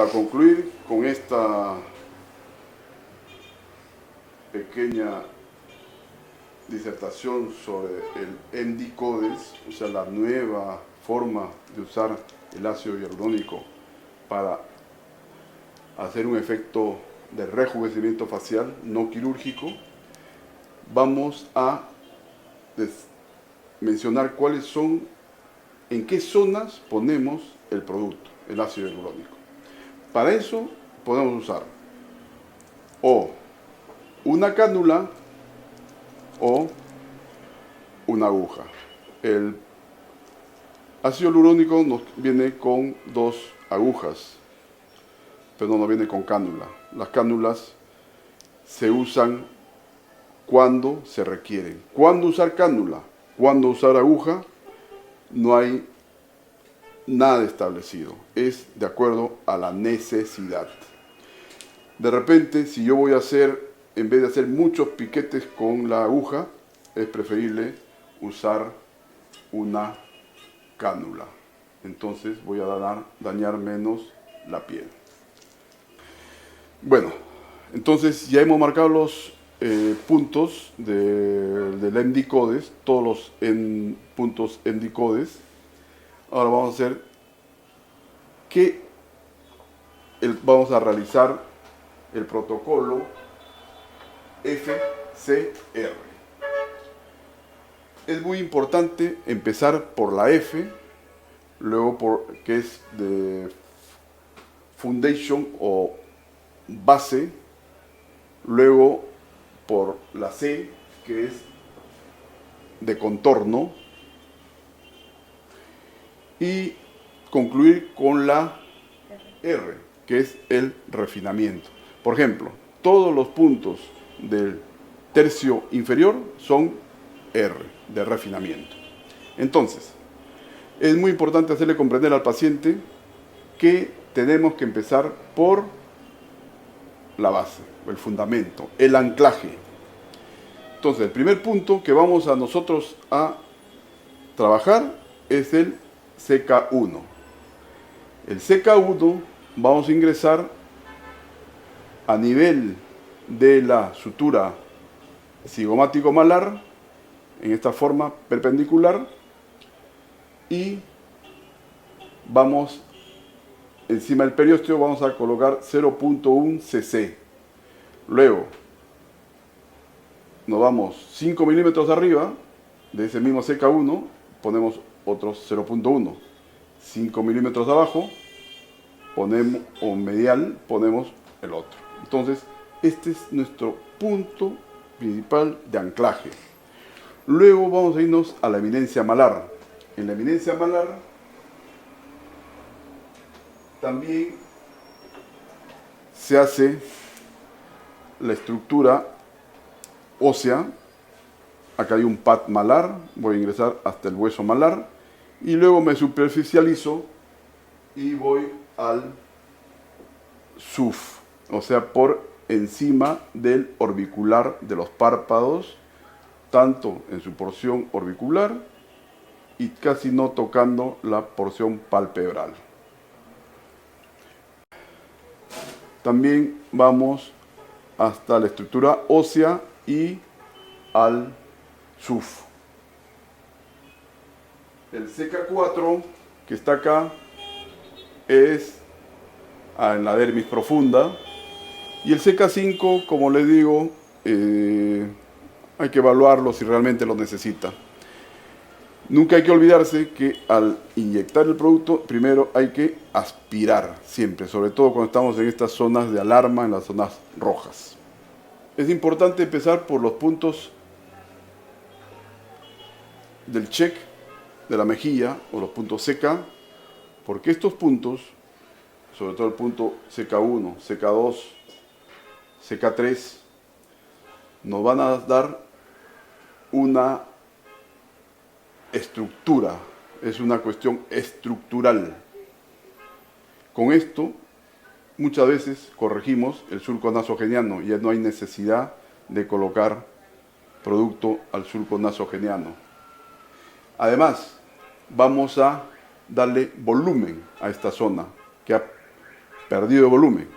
Para concluir con esta pequeña disertación sobre el MD Codes, o sea, la nueva forma de usar el ácido hialurónico para hacer un efecto de rejuvenecimiento facial no quirúrgico, vamos a mencionar cuáles son, en qué zonas ponemos el producto, el ácido hialurónico. Para eso podemos usar o una cánula o una aguja. El ácido hialurónico nos viene con dos agujas, pero no nos viene con cánula. Las cánulas se usan cuando se requieren. ¿Cuándo usar cánula? ¿Cuándo usar aguja? No hay nada establecido. Es de acuerdo a la necesidad. De repente, si yo voy a hacer, en vez de hacer muchos piquetes con la aguja, es preferible usar una cánula. Entonces voy a dañar menos la piel. Bueno, entonces ya hemos marcado los puntos del MD Codes, todos los puntos MD Codes. Ahora vamos a hacer vamos a realizar el protocolo FCR. Es muy importante empezar por la F, luego que es de Foundation o base, luego por la C, que es de contorno, y concluir con la R, que es el refinamiento. Por ejemplo, todos los puntos del tercio inferior son R, de refinamiento. Entonces, es muy importante hacerle comprender al paciente que tenemos que empezar por la base, el fundamento, el anclaje. Entonces, el primer punto que vamos a nosotros a trabajar es el CK1. El CK1 vamos a ingresar a nivel de la sutura cigomático malar, en esta forma perpendicular, y vamos encima del periósteo, vamos a colocar 0.1 cc. Luego nos vamos 5 milímetros arriba de ese mismo CK1, ponemos otros 0.1. 5 milímetros abajo ponemos, o medial, ponemos el otro. Entonces, este es nuestro punto principal de anclaje. Luego vamos a irnos a la eminencia malar. En la eminencia malar también se hace la estructura ósea. Acá hay un pad malar, voy a ingresar hasta el hueso malar y luego me superficializo y voy al SUF, o sea, por encima del orbicular de los párpados, tanto en su porción orbicular y casi no tocando la porción palpebral. También vamos hasta la estructura ósea y al SUF. El CK4 que está acá es en la dermis profunda y el CK5, como les digo, hay que evaluarlo si realmente lo necesita. Nunca hay que olvidarse que al inyectar el producto, primero hay que aspirar, siempre, sobre todo cuando estamos en estas zonas de alarma, en las zonas rojas. Es importante empezar por los puntos del check de la mejilla o los puntos CK, porque estos puntos, sobre todo el punto CK1, CK2, CK3, nos van a dar una estructura, es una cuestión estructural. Con esto, muchas veces corregimos el surco nasogeniano, ya no hay necesidad de colocar producto al surco nasogeniano. Además, vamos a darle volumen a esta zona, que perdido de volumen.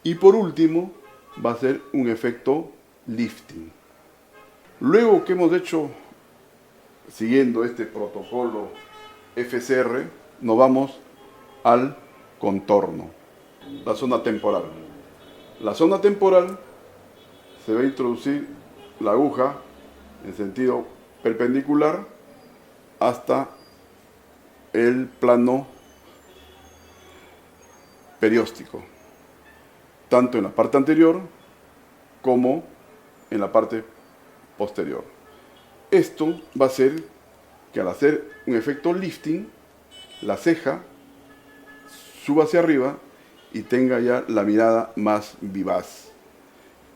Y por último, va a ser un efecto lifting. Luego que hemos hecho, siguiendo este protocolo FCR, nos vamos al contorno, la zona temporal. La zona temporal se va a introducir la aguja en sentido perpendicular hasta el plano perióstico, tanto en la parte anterior como en la parte posterior. Esto va a hacer que al hacer un efecto lifting, la ceja suba hacia arriba y tenga ya la mirada más vivaz.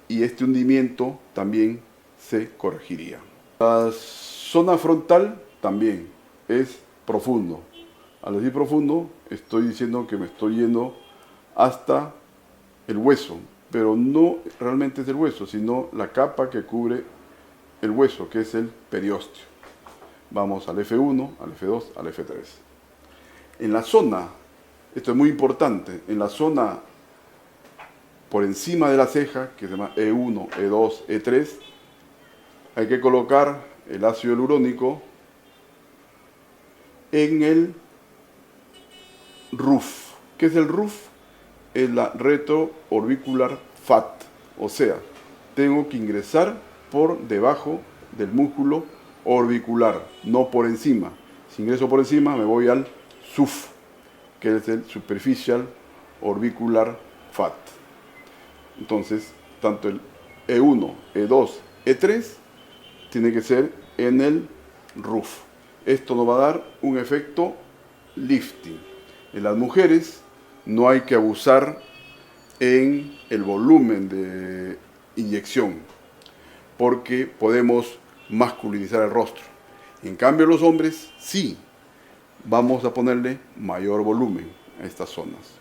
Y este hundimiento también se corregiría. La zona frontal también es profundo. Al decir profundo, estoy diciendo que me estoy yendo hasta el hueso, pero no realmente es el hueso, sino la capa que cubre el hueso, que es el periósteo. Vamos al F1, al F2, al F3. En la zona, esto es muy importante, en la zona por encima de la ceja, que se llama E1, E2, E3, hay que colocar el ácido hialurónico en el RUF. ¿Qué es el RUF? Es la retroorbicular fat, o sea, tengo que ingresar por debajo del músculo orbicular, no por encima. Si ingreso por encima me voy al SUF, que es el Superficial Orbicular Fat. Entonces, tanto el E1, E2, E3 tiene que ser en el RUF. Esto nos va a dar un efecto lifting. En las mujeres no hay que abusar en el volumen de inyección, porque podemos masculinizar el rostro. En cambio, los hombres sí vamos a ponerle mayor volumen a estas zonas.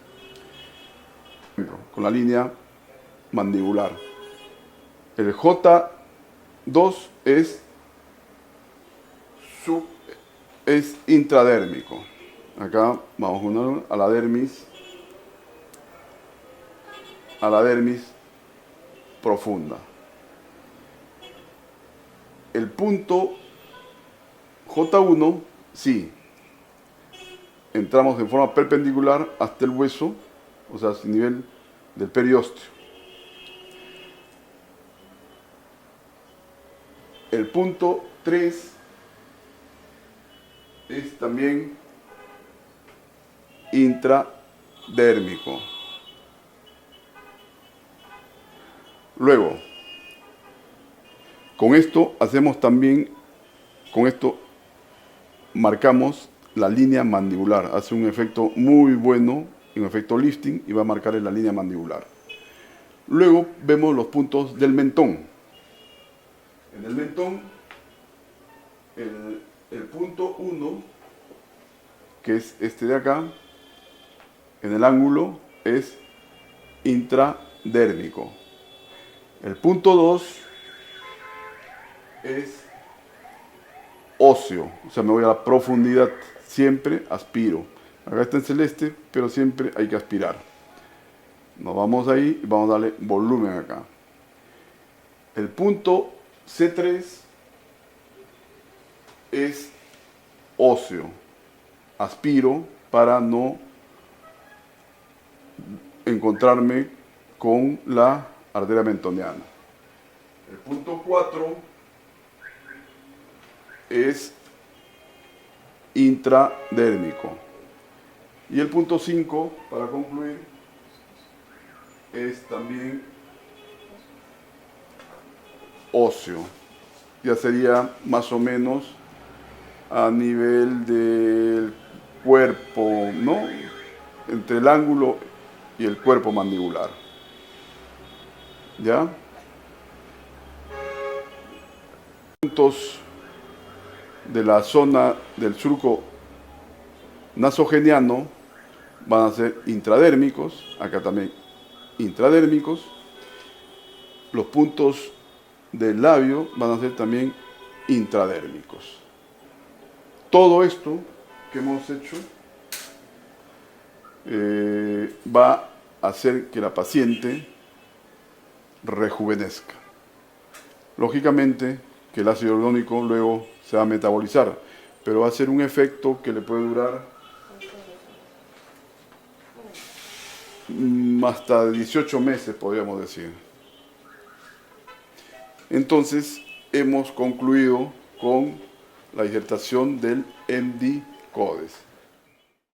Con la línea mandibular. El J2 es intradérmico. Acá vamos a poner a la dermis profunda. El punto J1, sí, entramos en forma perpendicular hasta el hueso, o sea, a nivel del periósteo. El punto 3 es también intradérmico. Luego, con esto hacemos también, con esto marcamos la línea mandibular. Hace un efecto muy bueno, un efecto lifting, y va a marcar en la línea mandibular. Luego vemos los puntos del mentón. En el mentón, el punto 1, que es este de acá, en el ángulo es intradérmico. El punto 2 es óseo, o sea, me voy a la profundidad, siempre aspiro. Acá está en celeste, pero siempre hay que aspirar. Nos vamos ahí y vamos a darle volumen acá. El punto C3 es óseo, aspiro para no encontrarme con la arteria mentoniana. El punto 4 es intradérmico. Y el punto 5, para concluir, es también óseo. Ya sería más o menos a nivel del cuerpo, ¿no? Entre el ángulo y el cuerpo mandibular. ¿Ya? Puntos de la zona del surco nasogeniano van a ser intradérmicos, acá también intradérmicos. Los puntos del labio van a ser también intradérmicos. Todo esto que hemos hecho va hacer que la paciente rejuvenezca. Lógicamente que el ácido hialurónico luego se va a metabolizar, pero va a ser un efecto que le puede durar hasta 18 meses, podríamos decir. Entonces, hemos concluido con la disertación del MD Codes.